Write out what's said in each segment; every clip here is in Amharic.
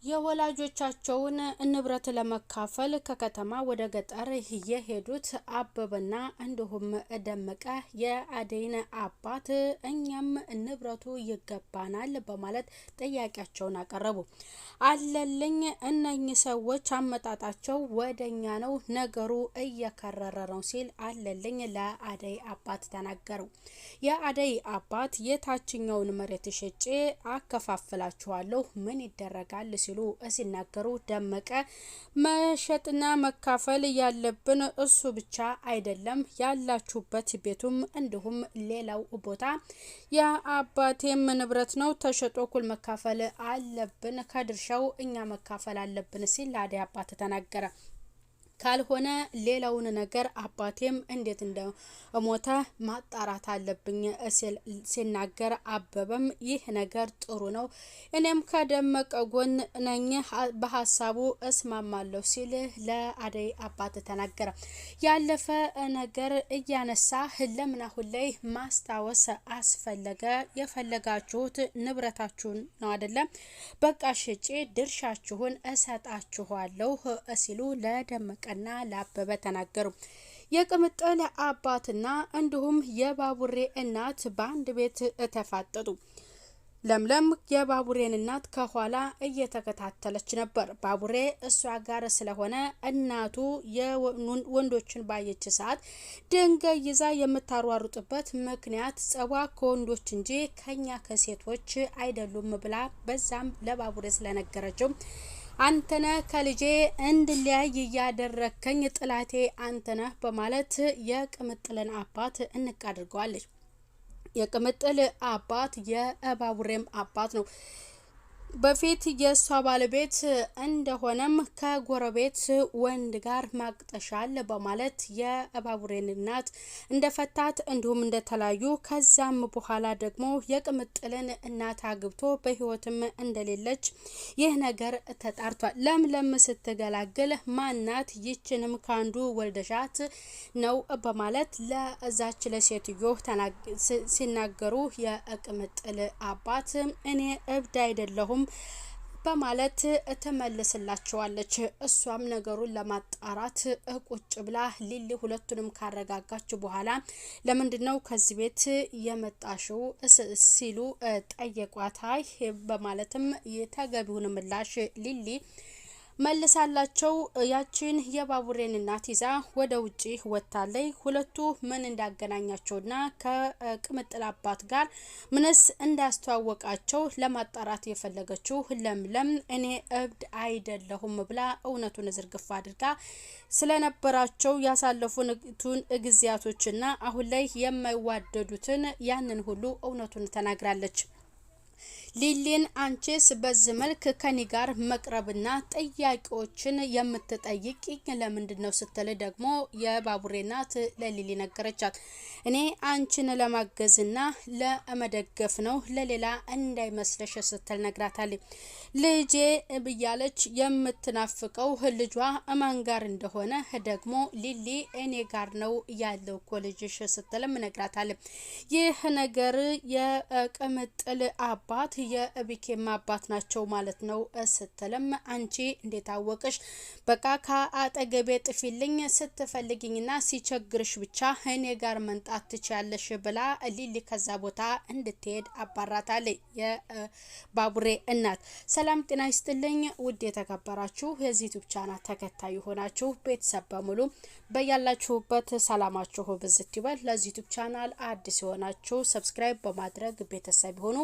የወላጆቻቸውን ንብረት ለመካፈል ከከተማ ወደ ገጠር የሄዱት አበበና እንዲሁም ደመቀ የአደይን አባት እኛም ንብረቱ ይገባናል በማለት ጥያቄያቸውን አቀረቡ። አለልኝ እነኚህ ሰዎች አመጣጣቸው ወደኛ ነው፣ ነገሩ እየከረረ ነው ሲል አለልኝ ለአደይ አባት ተናገሩ። የአደይ አባት የታችኛውን መሬት ሸጬ አከፋፍላችኋለሁ ምን ይደረጋል ሲሉ ሲናገሩ ደመቀ መሸጥና መካፈል ያለብን እሱ ብቻ አይደለም ያላችሁበት ቤቱም እንዲሁም ሌላው ቦታ የአባቴም ንብረት ነው፣ ተሸጦ እኩል መካፈል አለብን፣ ከድርሻው እኛ መካፈል አለብን ሲል ለአደይ አባት ተናገረ። ካልሆነ ሌላውን ነገር አባቴም እንዴት እንደሞተ ማጣራት አለብኝ ሲናገር አበበም ይህ ነገር ጥሩ ነው፣ እኔም ከደመቀ ጎን ነኝ፣ በሐሳቡ እስማማለሁ ሲል ለአደይ አባት ተናገረ። ያለፈ ነገር እያነሳ ለምን አሁን ላይ ማስታወስ አስፈለገ? የፈለጋችሁት ንብረታችሁን ነው አይደለም? በቃ ሽጬ ድርሻችሁን እሰጣችኋለሁ ሲሉ ለደመቀ እና ለአበበ ተናገሩ። የቅምጥል አባትና እንዲሁም የባቡሬ እናት በአንድ ቤት ተፋጠጡ። ለምለም የባቡሬን እናት ከኋላ እየተከታተለች ነበር። ባቡሬ እሷ ጋር ስለሆነ እናቱ የወንዶችን ባየች ሰዓት ድንጋይ ይዛ የምታሯሩጥበት ምክንያት ጸባ ከወንዶች እንጂ ከኛ ከሴቶች አይደሉም ብላ በዛም ለባቡሬ ስለነገረችው አንተነህ ከልጄ እንድለያይ ያደረከኝ ጥላቴ አንተነህ በማለት የቅምጥልን አባት እንቅ አድርገዋለች። የቅምጥል አባት የባቡሬም አባት ነው። በፊት የሷ ባለቤት እንደሆነም ከጎረቤት ወንድ ጋር ማቅጠሻል በማለት የባቡሬን እናት እንደፈታት እንዲሁም እንደተለያዩ ከዛም በኋላ ደግሞ የቅምጥልን እናት አግብቶ በህይወትም እንደሌለች ይህ ነገር ተጣርቷል። ለምለም ስትገላግል ማናት ይችንም ካንዱ ወልደሻት ነው በማለት ለዛች ለሴትዮ ሲናገሩ የቅምጥል አባት እኔ እብድ አይደለሁም በማለት ተመልስላቸዋለች። እሷም ነገሩን ለማጣራት ቁጭ ብላ ሊሊ ሁለቱንም ካረጋጋች በኋላ ለምንድነው ከዚህ ቤት የመጣሽው ሲሉ ጠየቋት። በማለትም የተገቢውን ምላሽ ሊሊ መልሳላቸው ያችን የባቡሬን እናት ይዛ ወደ ውጪ ወጣለይ። ሁለቱ ምን እንዳገናኛቸውና ከቅምጥል አባት ጋር ምንስ እንዳስተዋወቃቸው ለማጣራት የፈለገችው ለምለም እኔ እብድ አይደለሁም ብላ እውነቱን ዝርግፍ አድርጋ ስለነበራቸው ያሳለፉን ጊዜያቶችና አሁን ላይ የማይዋደዱትን ያንን ሁሉ እውነቱን ተናግራለች። ሊሊን አንቺስ በዚህ መልክ ከኒ ጋር መቅረብና ጥያቄዎችን የምትጠይቂኝ ለምንድነው ስትል ደግሞ የባቡሬ እናት ለሊሊ ነገረቻት። እኔ አንቺን ለማገዝና ለመደገፍ ነው ለሌላ እንዳይመስልሽ ስትል ነግራታለች። ልጄ ብያለች የምትናፍቀው ልጇ እማን ጋር እንደሆነ ደግሞ ሊሊ እኔ ጋር ነው ያለው እኮ ልጅሽ ስትልም ነግራታለች። ይህ ነገር የቅምጥል አባት የቢኬም አባት ናቸው ማለት ነው ስትልም አንቺ እንዴት አወቅሽ? በቃ ከአጠገቤ ጥፊልኝ ስትፈልጊኝና ሲቸግርሽ ብቻ እኔ ጋር መንጣት ትችያለሽ ብላ ሊሊ ከዛ ቦታ እንድትሄድ አባራታለች የባቡሬ እናት። ሰላም ጤና ይስጥልኝ ውድ የተከበራችሁ የዚህ ዩቲዩብ ቻናል ተከታይ ሆናችሁ ቤተሰብ በሙሉ በያላችሁበት ሰላማችሁ ብዝት ይበል። ለዚህ ዩቲዩብ ቻናል አዲስ ሆናችሁ ሰብስክራይብ በማድረግ ቤተሰብ ሆኑ።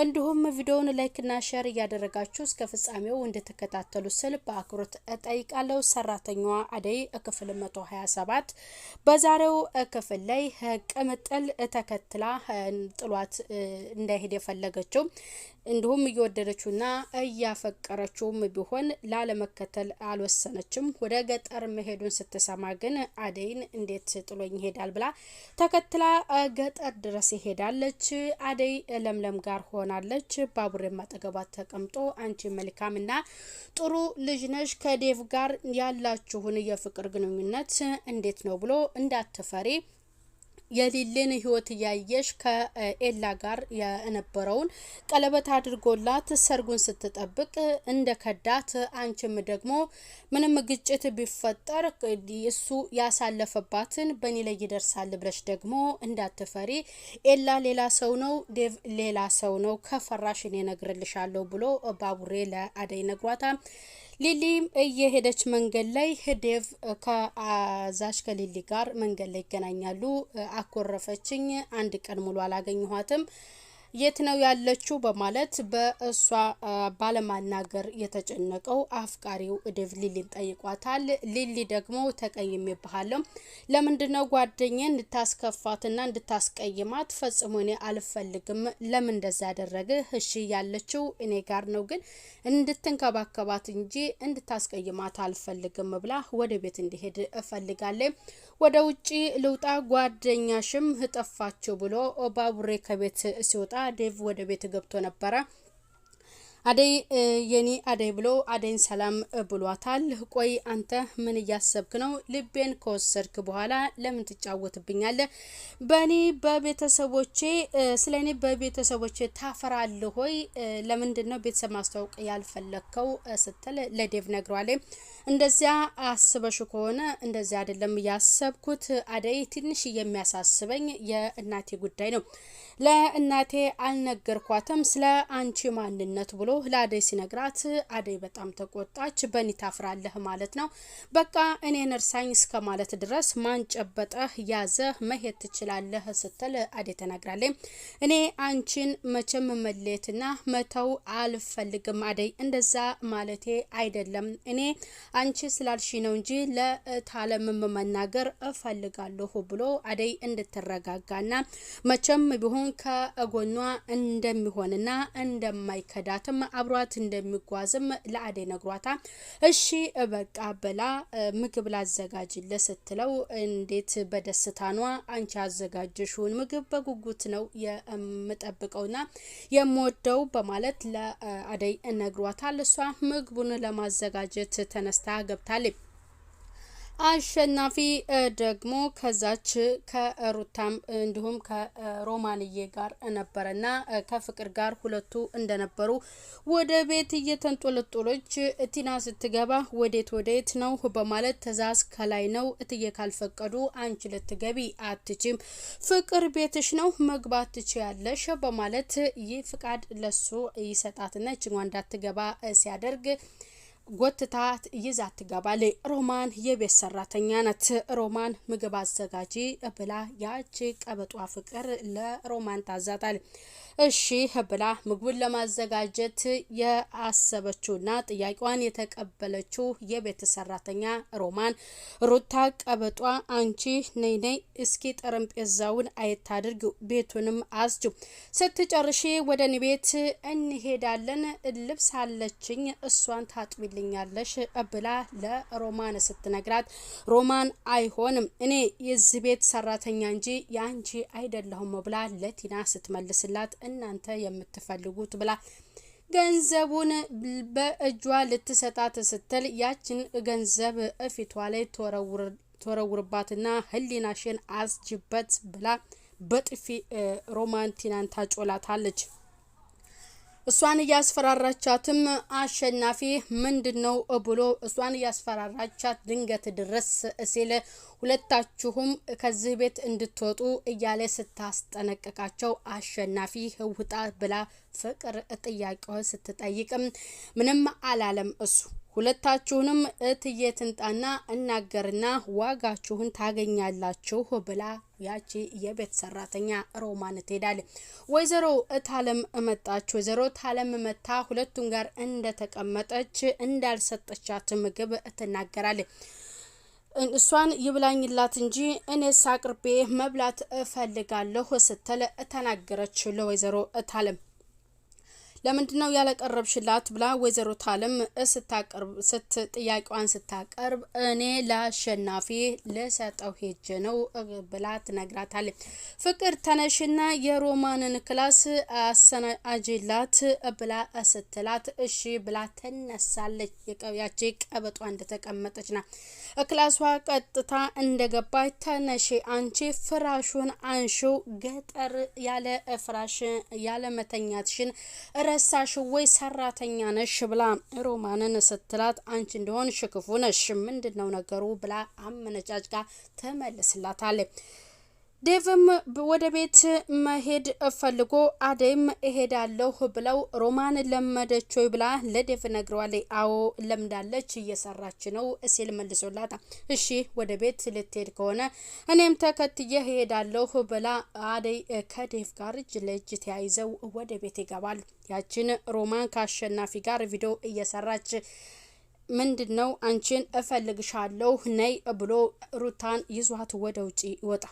እንዲሁም ቪዲዮውን ላይክ እና ሼር እያደረጋችሁ እስከ ፍጻሜው እንድትከታተሉ ስል በአክብሮት እጠይቃለሁ። ሰራተኛዋ አደይ ክፍል 127 በዛሬው ክፍል ላይ ቅምጥል ተከትላ ጥሏት እንዳይሄድ የፈለገችው እንዲሁም እየወደደችውና እያፈቀረችውም ቢሆን ላለመከተል አልወሰነችም። ወደ ገጠር መሄዱን ስትሰማ ግን አደይን እንዴት ጥሎኝ ይሄዳል ብላ ተከትላ ገጠር ድረስ ይሄዳለች። አደይ ለምለም ጋር ሆናለች። ባቡሬ ማጠገባት ተቀምጦ አንቺ መልካምና ጥሩ ልጅ ነሽ፣ ከዴቭ ጋር ያላችሁን የፍቅር ግንኙነት እንዴት ነው ብሎ እንዳትፈሪ የሊሊን ህይወት ያየሽ ከኤላ ጋር የነበረውን ቀለበት አድርጎላት ሰርጉን ስትጠብቅ እንደከዳት አንቺም ደግሞ ምንም ግጭት ቢፈጠር እሱ ያሳለፈባትን በኔ ላይ ይደርሳል ብለሽ ደግሞ እንዳትፈሪ ኤላ ሌላ ሰው ነው ዴቭ ሌላ ሰው ነው ከፈራሽ እኔ እነግርልሻለሁ ብሎ ባቡሬ ለአደይ ነግሯታል። ሊሊም እየሄደች መንገድ ላይ ዴቭ ከአዛዥ ከሊሊ ጋር መንገድ ላይ ይገናኛሉ። አኮረፈችኝ አንድ ቀን ሙሉ አላገኘኋትም የት ነው ያለችው በማለት በእሷ ባለማናገር የተጨነቀው አፍቃሪው ዴቭ ሊሊን ጠይቋታል። ሊሊ ደግሞ ተቀይሜብሃለሁ ለምንድነው ጓደኛዬን እንድታስከፋትና እንድታስቀይማት ፈጽሞ እኔ አልፈልግም ለምን እንደዛ ያደረገ እሺ ያለችው እኔ ጋር ነው ግን እንድትንከባከባት እንጂ እንድታስቀይማት አልፈልግም ብላ ወደ ቤት እንዲሄድ እፈልጋለሁ ወደ ውጪ ልውጣ ጓደኛሽም ጠፋችሁ ብሎ ባቡሬ ከቤት ሲወጣ ዴቭ ወደ ቤት ገብቶ ነበር። አደይ የኔ አደይ ብሎ አደይን ሰላም ብሏታል። ቆይ አንተ ምን እያሰብክ ነው? ልቤን ከወሰድክ በኋላ ለምን ትጫወትብኛለህ? በኔ በቤተሰቦቼ ስለኔ በቤተሰቦቼ ታፈራለህ ሆይ? ለምንድነው ቤተሰብ ማስተዋወቅ ያልፈለከው? ስትል ለዴቭ ነግሯል። እንደዚያ አስበሽ ከሆነ እንደዚያ አይደለም ያሰብኩት አደይ ትንሽ የሚያሳስበኝ የእናቴ ጉዳይ ነው። ለእናቴ አልነገርኳትም ስለ አንቺ ማንነት ብሎ ለአደይ ሲነግራት አደይ በጣም ተቆጣች። በኔ ታፍራለህ ማለት ነው? በቃ እኔን እርሳኝ እስከ ማለት ድረስ ማንጨበጠህ ያዘህ መሄድ ትችላለህ ስትል አደይ ተናግራለች። እኔ አንቺን መቼም መለየትና መተው አልፈልግም አደይ እንደዛ ማለቴ አይደለም እኔ አንቺ ስላልሽ ነው እንጂ ለታለም መናገር እፈልጋለሁ ብሎ አደይ እንድትረጋጋና መቼም ቢሆን ከጎኗ እንደሚሆንና እንደማይከዳትም አብሯት እንደሚጓዝም ለአደይ ነግሯታል። እሺ በቃ በላ ምግብ ላዘጋጅልህ ስትለው እንዴት በደስታኗ አንቺ አዘጋጅሽውን ምግብ በጉጉት ነው የምጠብቀውና የምወደው በማለት ለአደይ ነግሯታል። እሷ ምግቡን ለማዘጋጀት ተነስታ ገብታለች። አሸናፊ ደግሞ ከዛች ከሩታም እንዲሁም ከሮማንዬ ጋር ነበረና ከፍቅር ጋር ሁለቱ እንደነበሩ ወደ ቤት እየተንጦለጦለች ቲና ስትገባ ወዴት ነው በማለት ተዛዝ ከላይ ነው እትዬ ካልፈቀዱ አንቺ ልትገቢ አትችም ፍቅር ቤትሽ ነው መግባት ትችያለሽ በማለት ይህ ፍቃድ ለሱ ይሰጣትና እቺን እንዳትገባ ሲያደርግ ጎትታት ይዛት ትገባለች። ሮማን የቤት ሰራተኛ ናት። ሮማን ምግብ አዘጋጂ ብላ ያቺ ቀበጧ ፍቅር ለሮማን ታዛታል። እሺ ብላ ምግቡን ለማዘጋጀት ያሰበችውና ጥያቄዋን የተቀበለችው የቤት ሰራተኛ ሮማን ሩታ ቀበጧ አንቺ ነይ እስኪ ጠረጴዛውን አይታድርግ ቤቱንም አስጁ ስትጨርሺ ወደ እኔ ቤት እንሄዳለን ልብስ አለችኝ እሷን ታጥቢልኛለሽ ብላ ለሮማን ስትነግራት ሮማን አይሆንም እኔ የዚህ ቤት ሰራተኛ እንጂ ያንቺ አይደለሁም ብላ ለቲና ስትመልስላት እናንተ የምትፈልጉት ብላ ገንዘቡን በእጇ ልትሰጣት ስትል ያችን ገንዘብ እፊቷ ላይ ተወረውርባትና ህሊናሽን አስጅበት ብላ በጥፊ ሮማን ቲናን ታጮላታለች። እሷን ያስፈራራቻትም አሸናፊ ምንድነው ብሎ እሷን ያስፈራራቻት ድንገት ድረስ ሲል ሁለታችሁም ከዚህ ቤት እንድትወጡ እያለ ስታስጠነቅቃቸው አሸናፊ ውጣ ብላ ፍቅር ጥያቄው ስትጠይቅም ምንም አላለም እሱ ሁለታችሁንም እትዬ ትንጣና እናገርና ዋጋችሁን ታገኛላችሁ ብላ ያቺ የቤት ሰራተኛ ሮማን ትሄዳለች። ወይዘሮ እታለም መጣች። ወይዘሮ እታለም መታ ሁለቱን ጋር እንደተቀመጠች እንዳልሰጠቻት ምግብ ትናገራለች። እሷን ይብላኝላት እንጂ እኔስ አቅርቤ መብላት እፈልጋለሁ ስትል ተናገረች ለወይዘሮ እታለም። ለምንድነው ያለቀረብሽላት ብላ ወይዘሮ ታለም ጥያቄዋን ስታቀርብ እኔ ለአሸናፊ ለሰጠው ሄጄ ነው ብላ ትነግራታለች። ፍቅር ተነሽና የሮማንን ክላስ አሰናጅላት ብላ ስትላት እሺ ብላ ተነሳለች። ያቺ ቀበጧ እንደተቀመጠች ና ክላሷ ቀጥታ እንደገባች ተነሽ አንቺ ፍራሹን አንሺው ገጠር ያለ ፍራሽ ያለ መተኛትሽን ረሳሽ ወይ ሰራተኛ ነሽ ብላ ሮማንን ስትላት አንቺ እንደሆንሽ ክፉ ነሽ ምንድነው ነገሩ ብላ አመነጫጭቃ ተመልስላታለች። ዴቭም ወደ ቤት መሄድ ፈልጎ አደይም እሄዳለሁ ብለው ሮማን ለመደችው ብላ ለዴቭ ነግረዋለች። አዎ ለምዳለች እየሰራች ነው ሲል መልሶላታ እሺ ወደ ቤት ልትሄድ ከሆነ እኔም ተከትዬ እሄዳለሁ ብላ አደይ ከዴቭ ጋር እጅ ለእጅ ተያይዘው ወደ ቤት ይገባሉ። ያችን ሮማን ከአሸናፊ ጋር ቪዲዮ እየሰራች ምንድነው አንቺን እፈልግሻለሁ ነይ ብሎ ሩታን ይዟት ወደ ውጪ ይወጣ።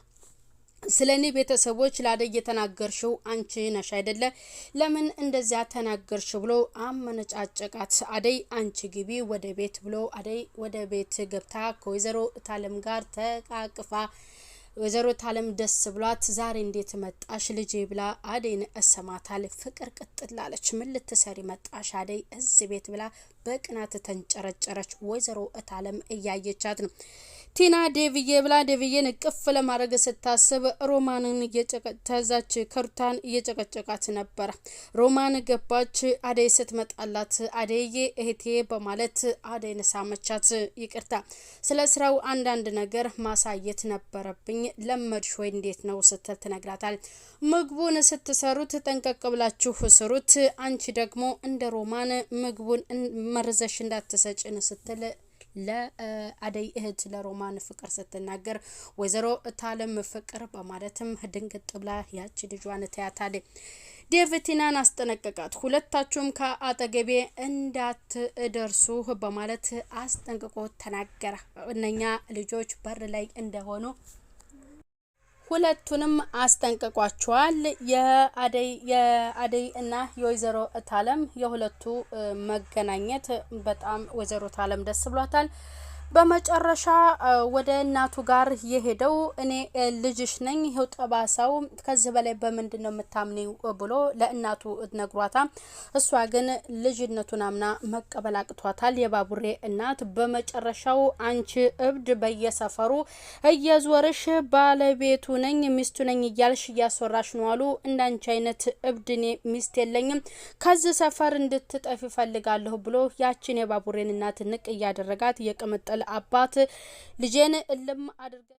ስለኔ ቤተሰቦች ላደይ የተናገርሽው አንቺ ነሽ አይደለ ለምን እንደዚያ ተናገርሽ ብሎ አመነጫጨቃት። አደይ አንቺ ግቢ ወደ ቤት ብሎ አደይ ወደ ቤት ገብታ ከወይዘሮ ታለም ጋር ተቃቅፋ ወይዘሮ ታለም ደስ ብሏት ዛሬ እንዴት መጣሽ ልጄ ብላ አደይን እሰማታል። ፍቅር ቅጥላለች። ምን ልትሰሪ መጣሽ አደይ እዚህ ቤት ብላ በቅናት ተንጨረጨረች። ወይዘሮ ታለም እያየቻት ነው። ቲና ዴቪዬ ብላ ዴቪዬን እቅፍ ለማድረግ ስታስብ ሮማንን ተዛች ከሩታን እየጨቀጨቃት ነበር። ሮማን ገባች። አደይ ስትመጣላት አደይዬ እህቴ በማለት አደይን ሳመቻት። ይቅርታ ስለ ስራው አንዳንድ ነገር ማሳየት ነበረብኝ ለመድሽ ወይ እንዴት ነው ስትል ትነግራታል። ምግቡን ስትሰሩት ጠንቀቅ ብላችሁ ስሩት አንቺ ደግሞ እንደ ሮማን ምግቡን መርዘሽ እንዳትሰጭን ስትል ለአደይ እህት ለሮማን ፍቅር ስትናገር ወይዘሮ ታለም ፍቅር በማለትም ድንግጥ ብላ ያቺ ልጇን ተያታለች። ዴቭ ቲናን አስጠነቀቃት። ሁለታችሁም ከአጠገቤ እንዳትደርሱ በማለት አስጠንቅቆ ተናገረ። እነኛ ልጆች በር ላይ እንደሆኑ ሁለቱንም አስጠንቅቋቸዋል። የአደይ እና የወይዘሮ ታለም የሁለቱ መገናኘት በጣም ወይዘሮ ታለም ደስ ብሏታል። በመጨረሻ ወደ እናቱ ጋር የሄደው እኔ ልጅሽ ነኝ ይሄው ጠባሳው ከዚህ በላይ በምንድነው የምታምኒው ብሎ ለእናቱ ነግሯታ እሷ ግን ልጅነቱን አምና መቀበል አቅቷታል። የባቡሬ እናት በመጨረሻው አንቺ እብድ በየሰፈሩ እየዞርሽ ባለቤቱ ነኝ ሚስቱ ነኝ እያልሽ እያስወራሽ ነው አሉ። እንዳንቺ አይነት እብድ እኔ ሚስት የለኝም ከዚህ ሰፈር እንድትጠፊ ፈልጋለሁ ብሎ ያችን የባቡሬን እናት ንቅ እያደረጋት የቅምጥ አባት ልጄን እልም አድርገ